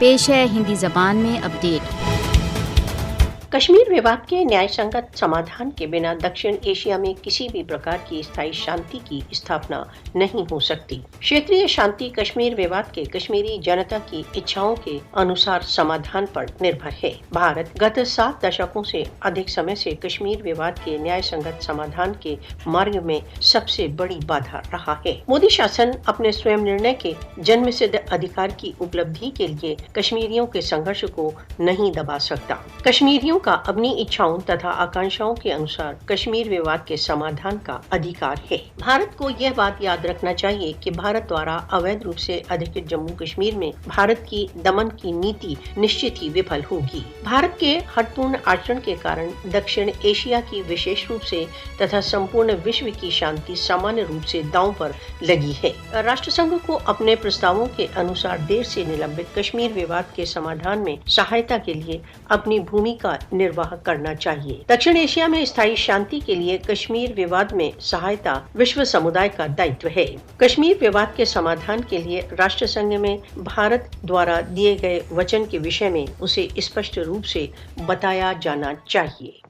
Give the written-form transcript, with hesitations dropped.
پیش ہے ہندی زبان میں اپڈیٹ۔ کشمیر विवाद के न्याय संगत समाधान के बिना दक्षिण एशिया में किसी भी प्रकार की स्थायी शांति की स्थापना नहीं हो सकती। क्षेत्रीय शांति कश्मीर विवाद के कश्मीरी जनता की इच्छाओं के अनुसार समाधान पर निर्भर है। भारत गत 7 दशकों से अधिक समय से कश्मीर विवाद के न्याय संगत समाधान के मार्ग में सबसे बड़ी बाधा रहा है। मोदी शासन अपने स्वयं निर्णय के जन्म सिद्ध अधिकार की उपलब्धि के लिए कश्मीरियों के संघर्ष को नहीं दबा सकता। कश्मीरियों का अपनी इच्छाओं तथा आकांक्षाओं के अनुसार कश्मीर विवाद के समाधान का अधिकार है। भारत को यह बात याद रखना चाहिए कि भारत द्वारा अवैध रूप से अधिकृत जम्मू कश्मीर में भारत की दमन की नीति निश्चित ही विफल होगी। भारत के हठपूर्ण आचरण के कारण दक्षिण एशिया की विशेष रूप से तथा संपूर्ण विश्व की शांति सामान्य रूप से दांव पर लगी है। राष्ट्रसंघ को अपने प्रस्तावों के अनुसार देर से निलंबित कश्मीर विवाद के समाधान में सहायता के लिए अपनी भूमिका निर्वाह करना चाहिए। दक्षिण एशिया में स्थायी शांति के लिए कश्मीर विवाद में सहायता विश्व समुदाय का दायित्व है। कश्मीर विवाद के समाधान के लिए राष्ट्र संघ में भारत द्वारा दिए गए वचन के विषय में उसे स्पष्ट रूप से बताया जाना चाहिए।